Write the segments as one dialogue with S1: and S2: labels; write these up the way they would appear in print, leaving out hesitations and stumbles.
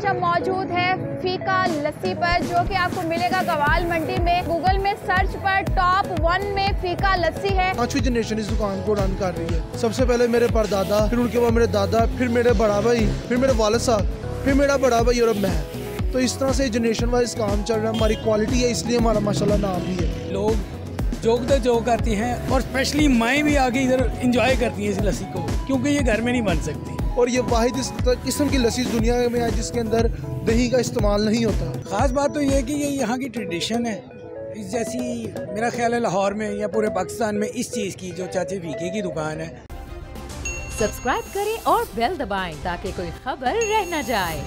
S1: आज हम मौजूद हैं फीका लस्सी पर, जो कि आपको मिलेगा गवाल मंडी में। गूगल में सर्च पर टॉप 1 में फीका लस्सी है।
S2: 5वीं जनरेशन इस दुकान को रन कर रही है। सबसे पहले मेरे परदादा, फिर उनके बाद मेरे दादा, फिर मेरे बड़ा भाई, फिर मेरे वालिद साहब, फिर मेरा बड़ा भाई और अब मैं। तो इस तरह से जनरेशन वाइज काम चल रहा है। हमारी क्वालिटी है, इसलिए हमारा माशाल्लाह नाम भी है।
S3: लोग जोग करती हैं और स्पेशली माएँ भी आगे इधर इंजॉय करती हैं इस लस्सी को, क्योंकि ये घर में नहीं बन सकती।
S2: और ये वाहिद इस किस्म की लस्सी दुनिया में है जिसके अंदर दही का इस्तेमाल नहीं होता।
S3: ख़ास बात तो ये है कि ये यहाँ की ट्रेडिशन है। इस जैसी मेरा ख्याल है लाहौर में या पूरे पाकिस्तान में इस चीज़ की जो चाचे फीके की दुकान है।
S4: सब्सक्राइब करें और बेल दबाएं ताकि कोई खबर रह न जाए।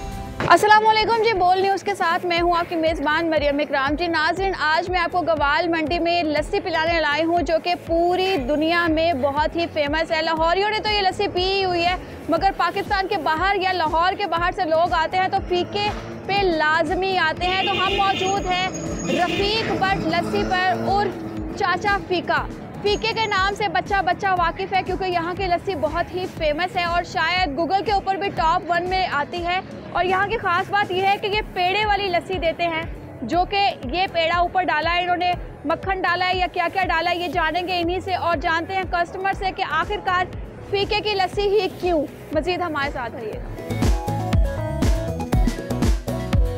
S1: अस्सलामुअलैकुम जी, बोल न्यूज़ के साथ मैं हूं आपकी मेज़बान मरियम इकराम जी। नाज़रीन, आज मैं आपको गवाल मंडी में लस्सी पिलाने लाई हूं, जो कि पूरी दुनिया में बहुत ही फेमस है। लाहौरियों ने तो ये लस्सी पी ही हुई है, मगर पाकिस्तान के बाहर या लाहौर के बाहर से लोग आते हैं तो फीके पे लाजमी आते हैं। तो हम मौजूद हैं रफ़ीक बट लस्सी पर और चाचा फीका। फीके के नाम से बच्चा बच्चा वाकिफ़ है, क्योंकि यहाँ की लस्सी बहुत ही फेमस है और शायद गूगल के ऊपर भी टॉप 1 में आती है। और यहाँ की ख़ास बात यह है कि ये पेड़े वाली लस्सी देते हैं, जो कि ये पेड़ा ऊपर डाला है इन्होंने, मक्खन डाला है या क्या क्या डाला है ये जानेंगे इन्हीं से और जानते हैं कस्टमर से कि आखिरकार फीके की लस्सी ही क्यों। मज़ीद हमारे साथ रहिएगा।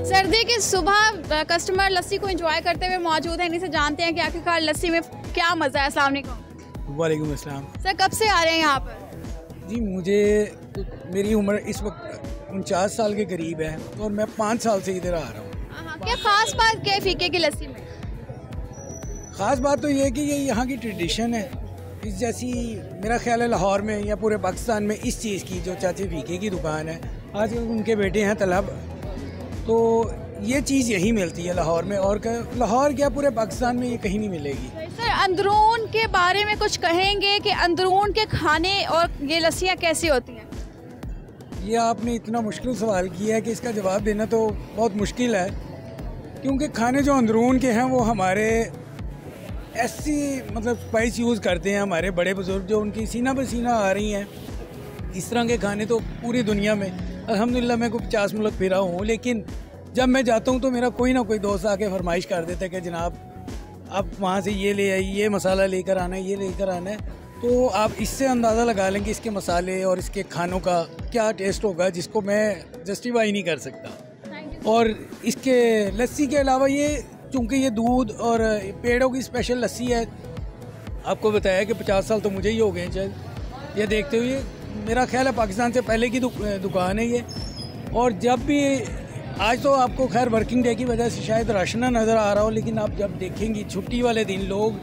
S1: सर्दी की सुबह कस्टमर लस्सी को एंजॉय करते हुए मौजूद हैं, इन्हीं से जानते हैं कि आखिरकार लस्सी में क्या मज़ा है। अस्सलाम वालेकुम।
S3: वालेकुम अस्सलाम।
S1: सर, कब से आ रहे हैं यहाँ पर?
S3: जी, मेरी उम्र इस वक्त 49 साल के करीब है और मैं 5 साल से इधर आ रहा हूँ।
S1: क्या ख़ास बात क्या है फीके की लस्सी में?
S3: ख़ास बात तो ये है कि ये यहाँ की ट्रेडिशन है। इस जैसी मेरा ख्याल है लाहौर में या पूरे पाकिस्तान में इस चीज़ की जो चाचे फीके की दुकान है, आज उनके बेटे हैं तलब, तो ये चीज़ यही मिलती है लाहौर में। और लाहौर क्या पूरे पाकिस्तान में ये कहीं नहीं मिलेगी।
S1: सर, अंदरून के बारे में कुछ कहेंगे कि अंदरून के खाने और ये लस्सियाँ कैसी होती हैं?
S3: ये आपने इतना मुश्किल सवाल किया है कि इसका जवाब देना तो बहुत मुश्किल है, क्योंकि खाने जो अंदरून के हैं वो हमारे ऐसी स्पाइस यूज़ करते हैं हमारे बड़े बुजुर्ग, जो उनकी सीना पसीना आ रही हैं। इस तरह के खाने तो पूरी दुनिया में अल्हम्दुलिल्लाह मैं को 50 मुल्क फिरा हूँ, लेकिन जब मैं जाता हूँ तो मेरा कोई ना कोई दोस्त आके फरमाइश कर देता है कि जनाब आप वहाँ से ये ले आइए, ये मसाला लेकर आना है, ये लेकर आना है। तो आप इससे अंदाज़ा लगा लें कि इसके मसाले और इसके खानों का क्या टेस्ट होगा, जिसको मैं जस्टिफाई नहीं कर सकता। और इसके लस्सी के अलावा ये चूँकि ये दूध और पेड़ों की स्पेशल लस्सी है, आपको बताया कि 50 साल तो मुझे ही हो गए शायद ये देखते हुए। मेरा ख्याल है पाकिस्तान से पहले की दुकान है ये। और जब भी आज तो आपको खैर वर्किंग डे की वजह से शायद राशना नज़र आ रहा हो, लेकिन आप जब देखेंगी छुट्टी वाले दिन लोग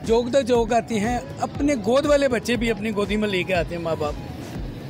S3: जोग आती हैं, अपने गोद वाले बच्चे भी अपनी गोदी में लेके आते हैं माँ बाप,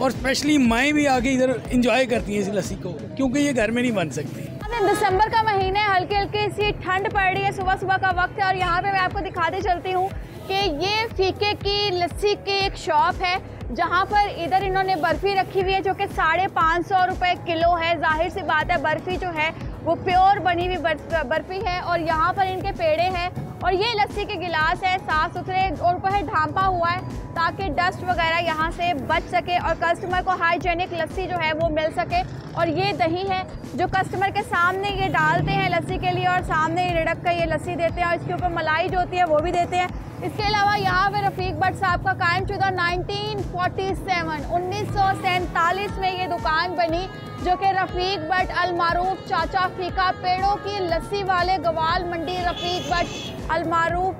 S3: और स्पेशली माएँ भी आगे इधर इंजॉय करती हैं इस लस्सी को, क्योंकि ये घर में नहीं बन सकती।
S1: दिसंबर का महीना है, हल्की हल्की सी ठंड पड़ रही है, सुबह सुबह का वक्त है और यहाँ पे मैं आपको दिखाते चलती हूँ कि ये फीके की लस्सी की एक शॉप है, जहाँ पर इधर इन्होंने बर्फ़ी रखी हुई है जो कि 550 रुपये किलो है। जाहिर सी बात है बर्फ़ी जो है वो प्योर बनी हुई बर्फ़ी है। और यहाँ पर इनके पेड़े हैं और ये लस्सी के गिलास है, साफ़ सुथरे और ऊपर ढांपा हुआ है ताकि डस्ट वगैरह यहाँ से बच सके और कस्टमर को हाइजेनिक लस्सी जो है वो मिल सके। और ये दही है जो कस्टमर के सामने ये डालते हैं लस्सी के लिए और सामने रिड़क कर ये लस्सी देते हैं और इसके ऊपर मलाई जो होती है वो भी देते हैं। इसके अलावा यहाँ पे रफ़ीक बट साहब का कायम शुदा 1947 में ये दुकान बनी, जो कि रफ़ीक बट अलमारूफ चाचा फीका, पेड़ों की लस्सी वाले गवाल मंडी रफ़ीक बट अलमारूफ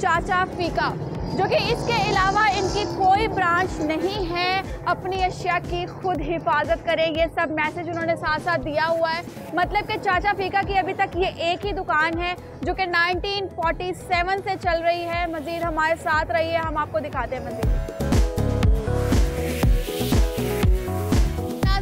S1: चाचा फीका, जो कि इसके अलावा इनकी कोई ब्रांच नहीं है। अपनी अशिया की खुद हिफाजत करें, ये सब मैसेज उन्होंने साथ साथ दिया हुआ है। मतलब कि चाचा फीका की अभी तक ये एक ही दुकान है जो कि 1947 से चल रही है। मज़ीद हमारे साथ रहिए, हम आपको दिखाते हैं मज़ीद।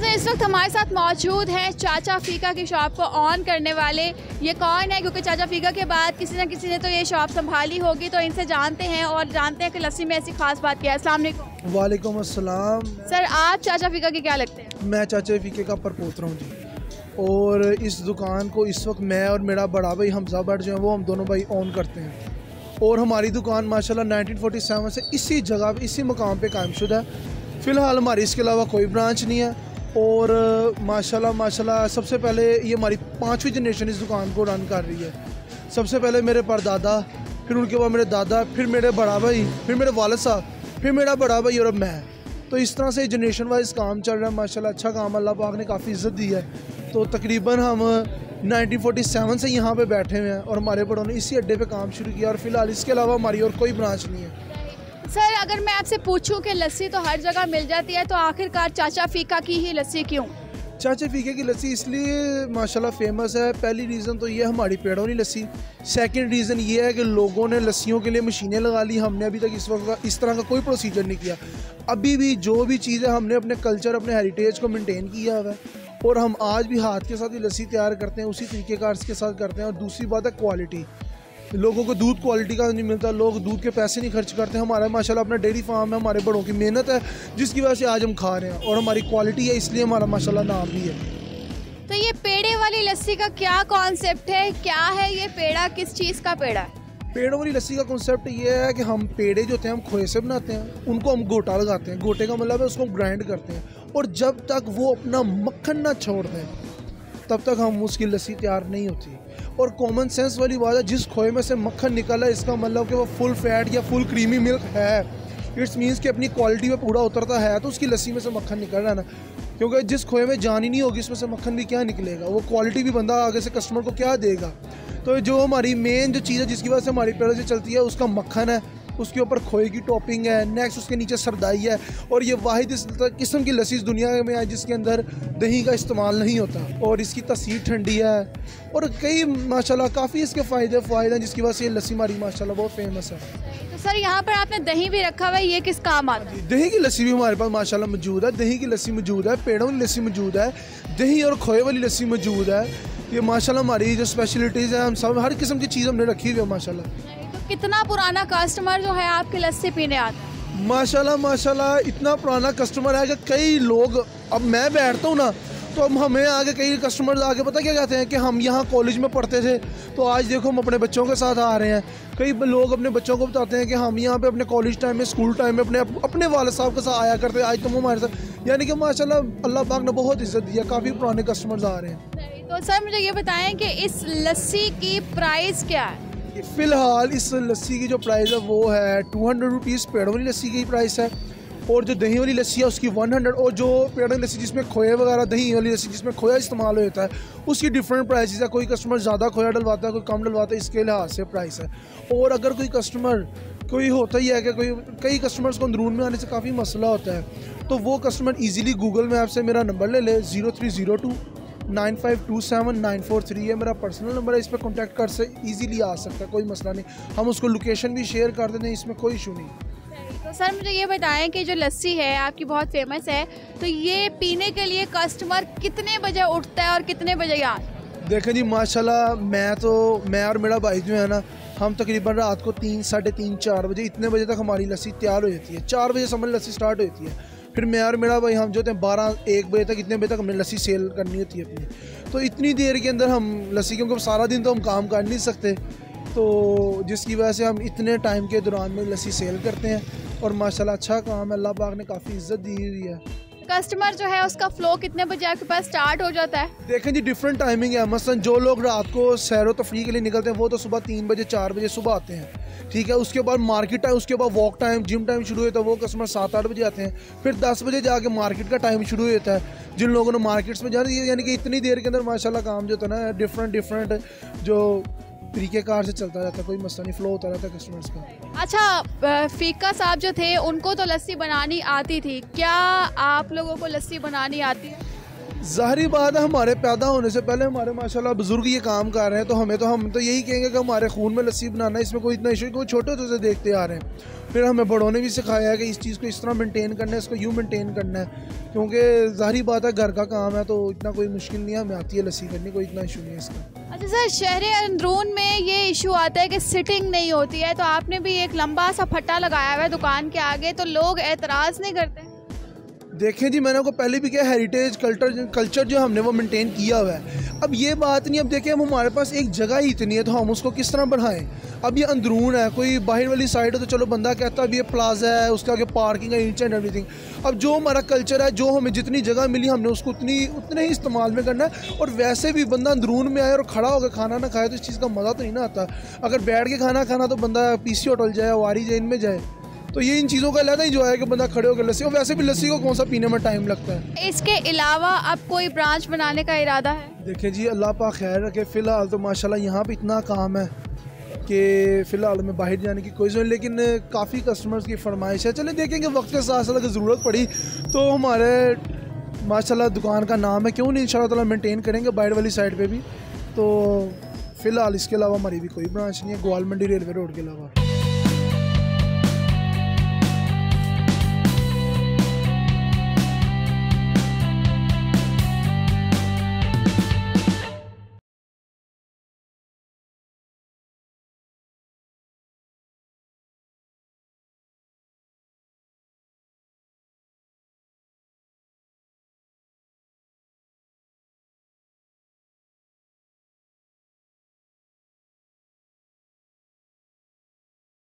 S1: इस वक्त हमारे साथ मौजूद हैं चाचा फीका की शॉप को ऑन करने वाले। ये कौन है, क्योंकि चाचा फीका के बाद किसी न किसी ने तो ये शॉप संभाली होगी, तो इनसे जानते हैं और जानते हैं कि लस्सी में ऐसी खास बात क्या है। अस्सलाम वालेकुम।
S2: वालेकुम अस्सलाम।
S1: सर, आप चाचा फीका के क्या लगते हैं?
S2: मैं चाचा फीके का परपोता हूँ जी। और इस दुकान को इस वक्त मैं और मेरा बड़ा भाई हमजा भट्ट जो है वो हम दोनों भाई ऑन करते हैं। और हमारी दुकान माशाल्लाह 1947 से इसी जगह पे इसी मकाम पे कायम शुदा है। फ़िलहाल हमारी इसके अलावा कोई ब्रांच नहीं है और माशाल्लाह सबसे पहले ये हमारी 5वीं जनरेशन इस दुकान को रन कर रही है। सबसे पहले मेरे परदादा, फिर उनके बाद मेरे दादा, फिर मेरे बड़ा भाई, फिर मेरे वालिद साहब, फिर मेरा बड़ा भाई और अब मैं। तो इस तरह से जनरेशन वाइज काम चल रहा है। माशाल्लाह अच्छा काम, अल्लाह पाक ने काफ़ी इज़्ज़त दी है। तो तकरीबन हम 1947 से यहाँ पे बैठे हुए हैं और हमारे बड़ों ने इसी अड्डे पे काम शुरू किया और फ़िलहाल इसके अलावा हमारी और कोई ब्रांच नहीं है।
S1: सर, अगर मैं आपसे पूछूं कि लस्सी तो हर जगह मिल जाती है, तो आखिरकार चाचा फीका की ही लस्सी क्यों?
S2: चाचा फीके की लस्सी इसलिए माशाल्लाह फेमस है। पहली रीज़न तो ये हमारी पेड़ों की लस्सी। सेकंड रीज़न ये है कि लोगों ने लस्सियों के लिए मशीनें लगा ली। हमने अभी तक इस वक्त इस तरह का कोई प्रोसीजर नहीं किया। अभी भी जो भी चीज़ है हमने अपने कल्चर, अपने हेरिटेज को मेंटेन किया हुआ है और हम आज भी हाथ के साथ ही लस्सी तैयार करते हैं, उसी तरीक़ेकार के साथ करते हैं। और दूसरी बात है क्वालिटी। लोगों को दूध क्वालिटी का नहीं मिलता, लोग दूध के पैसे नहीं खर्च करते। हमारा माशाल्लाह अपना डेयरी फार्म है, हमारे बड़ों की मेहनत है जिसकी वजह से आज हम खा रहे हैं और हमारी क्वालिटी है, इसलिए हमारा माशाल्लाह नाम भी है।
S1: तो ये पेड़े वाली लस्सी का क्या कॉन्सेप्ट है? क्या है ये पेड़ा? किस चीज़ का पेड़ा है?
S2: पेड़ों वाली लस्सी का कॉन्सेप्ट ये है कि हम पेड़े जो होते हैं हम खोए से बनाते हैं, उनको हम गोटा लगाते हैं। गोटे का मतलब है उसको ग्राइंड करते हैं और जब तक वो अपना मक्खन ना छोड़ दें तब तक हम उसकी लस्सी तैयार नहीं होती। और कॉमन सेंस वाली बात है, जिस खोए में से मक्खन निकला है इसका मतलब कि वो फुल फैट या फुल क्रीमी मिल्क है। इट्स मीन्स कि अपनी क्वालिटी में पूरा उतरता है, तो उसकी लस्सी में से मक्खन निकल रहा है ना। क्योंकि जिस खोए में जान ही नहीं होगी इसमें से मक्खन भी क्या निकलेगा, वो क्वालिटी भी बंदा आगे से कस्टमर को क्या देगा। तो जो हमारी मेन जो चीज़ है जिसकी वजह से हमारी पेड़ों से चलती है उसका मक्खन है, उसके ऊपर खोए की टॉपिंग है, नेक्स्ट उसके नीचे सरदाई है। और ये वाहिद इस किस्म की लस्सी इस दुनिया में है जिसके अंदर दही का इस्तेमाल नहीं होता और इसकी तसीर ठंडी है और कई माशाल्लाह काफ़ी इसके फ़ायदे हैं जिसकी वजह से ये लस्सी हमारी माशाल्लाह बहुत फेमस है।
S1: तो सर, यहाँ पर आपने दही भी रखा हुआ है, ये किस काम आता है?
S2: दही की लस्सी भी हमारे पास माशाल्लाह मौजूद है। दही की लस्सी मौजूद है, पेड़ों की लस्सी मौजूद है, दही और खोए वाली लस्सी मौजूद है। ये माशाल्लाह हमारी जो स्पेशलिटीज़ हैं, हम सब हर किस्म की चीज़ हमने रखी हुई है माशाल्लाह।
S1: तो कितना पुराना कस्टमर जो है आपकी लस्सी पीने आता है?
S2: माशाल्लाह इतना पुराना कस्टमर है कि कई लोग, अब मैं बैठता हूँ ना तो अब हमें आगे कई कस्टमर्स आगे पता क्या कहते हैं कि हम यहाँ कॉलेज में पढ़ते थे तो आज देखो हम अपने बच्चों के साथ आ रहे हैं। कई लोग अपने बच्चों को बताते हैं कि हम यहाँ पे अपने कॉलेज टाइम में, स्कूल टाइम में अपने वालिद साहब के साथ आया करते, आज तुम हमारे साथ। यानी कि माशाल्लाह अल्लाह पाक ने बहुत इज्जत दिया, काफ़ी पुराने कस्टमर्स आ रहे हैं।
S1: तो सर मुझे ये बताएं कि इस लस्सी की प्राइस क्या है?
S2: फ़िलहाल इस लस्सी की जो प्राइस है वो है 200 रुपीज़ पेड़ों वाली लस्सी की प्राइस है और जो दही वाली लस्सी है उसकी 100। और जो पेड़ों वाली लस्सी जिसमें खोया वगैरह, दही वाली लस्सी जिसमें खोया इस्तेमाल होता है उसकी डिफरेंट प्राइसेस है। कोई कस्टमर ज़्यादा खोया डलवाता है, कोई कम डलवाता है, इसके लिहाज से प्राइस है। और अगर कोई कस्टमर, कोई होता ही है कि कई कस्टमर्स को अंदरून में आने से काफ़ी मसला होता है, तो वो कस्टमर ईज़िली गूगल मैप से मेरा नंबर ले ले, 0302 9527 943 है मेरा पर्सनल नंबर है। इस पर कॉन्टैक्ट कर से ईज़िली आ सकता है, कोई मसला नहीं। हम उसको लोकेशन भी शेयर कर देते हैं, इसमें कोई इशू नहीं।
S1: तो सर मुझे ये बताएं कि जो लस्सी है आपकी बहुत फेमस है, तो ये पीने के लिए कस्टमर कितने बजे उठता है और कितने बजे यहाँ?
S2: देखें जी माशाल्लाह, मैं और मेरा भाई जो है ना, हम तकरीबन रात को 3, साढ़े 3, 4 बजे इतने बजे तक हमारी लस्सी तैयार हो जाती है। 4 बजे समझ लस्सी स्टार्ट होती है। फिर मैं और मेरा भाई हम जो होते हैं 12-1 बजे तक, इतने बजे तक हमने लस्सी सेल करनी होती है अपनी। तो इतनी देर के अंदर हम लस्सी, क्योंकि सारा दिन तो हम काम कर नहीं सकते, तो जिसकी वजह से हम इतने टाइम के दौरान में लस्सी सेल करते हैं और माशाल्लाह अच्छा काम है, अल्लाह पाक ने काफ़ी इज्जत दी हुई है।
S1: कस्टमर जो है उसका फ्लो कितने बजे आपके पास स्टार्ट हो जाता है?
S2: देखें जी डिफरेंट टाइमिंग है। मसलन जो लोग रात को सैर व तफरीह के लिए निकलते हैं वो तो सुबह 3 बजे 4 बजे सुबह आते हैं, ठीक है। उसके बाद मार्केट टाइम, उसके बाद वॉक टाइम, जिम टाइम शुरू होता है, वो कस्टमर 7-8 बजे आते हैं। फिर 10 बजे जाके मार्केट का टाइम शुरू होता है जिन लोगों ने मार्केट्स में जाना। यानी कि इतनी देर के अंदर माशाल्लाह काम जो होता है ना, डिफरेंट जो तरीक़ेकार से चलता रहता है, कोई मसला नहीं, फ्लो होता रहता है कस्टमर्स का।
S1: अच्छा, फीका साहब जो थे उनको तो लस्सी बनानी आती थी, क्या आप लोगों को लस्सी बनानी आती है?
S2: ज़ाहिरी बात है, हमारे पैदा होने से पहले हमारे माशाल्लाह बुजुर्ग ये काम कर रहे हैं, तो हम तो यही कहेंगे कि हमारे खून में लस्सी बनाना, इसमें कोई इतना इशू, कोई छोटे होते से देखते आ रहे हैं। फिर हमें बड़ों ने भी सिखाया है कि इस चीज़ को इस तरह मेंटेन करना है, इसको यूँ मेंटेन करना है, क्योंकि ज़ाहिरी बात है घर का काम है, तो इतना कोई मुश्किल नहीं है, हमें आती है लस्सी करनी, कोई इतना इशू नहीं है इसका।
S1: अच्छा सर, शहर अंदरून में ये इशू आता है कि सिटिंग नहीं होती है, तो आपने भी एक लंबा सा फट्टा लगाया हुआ है दुकान के आगे, तो लोग एतराज़ नहीं करते?
S2: देखें जी, मैंने आपको पहले भी कहा, हेरिटेज कल्चर जो हमने वो मेंटेन किया हुआ है। अब ये बात नहीं, अब देखें अब हमारे पास एक जगह ही इतनी है तो हम उसको किस तरह बढ़ाएं। अब ये अंदरून है, कोई बाहर वाली साइड है तो चलो बंदा कहता है अब ये प्लाजा है, उसके आगे पार्किंग है, ईच एंड एवरीथिंग। अब जो हमारा कल्चर है, जो हमें जितनी जगह मिली हमने उसको उतने ही इस्तेमाल में करना है। और वैसे भी बंदा अंदरून में आए और खड़ा होकर खाना ना खाए तो इस चीज़ का मज़ा तो नहीं ना आता। अगर बैठ के खाना खाना तो बंदा पीसी होटल जाए, वारी जाए, इनमें जाए। तो ये इन चीज़ों का अलग ही जो है कि बंदा खड़े होकर लस्सी, और वैसे भी लस्सी को कौन सा पीने में टाइम लगता है।
S1: इसके अलावा अब कोई ब्रांच बनाने का इरादा है?
S2: देखिए जी, अल्लाह पाक खैर रखे। फ़िलहाल तो माशाल्लाह यहाँ पे इतना काम है कि फ़िलहाल में बाहर जाने की कोई ज़रूरत, लेकिन काफ़ी कस्टमर्स की फरमाइश है। चले देखेंगे वक्त के साथ साथ अगर ज़रूरत पड़ी तो हमारे माशाल्लाह दुकान का नाम है, क्यों नहीं इंशाल्लाह ताला मेंटेन करेंगे बाहर वाली साइड पे भी। तो फ़िलहाल इसके अलावा हमारी भी कोई ब्रांच नहीं है, ग्वाल मंडी रेलवे रोड के अलावा।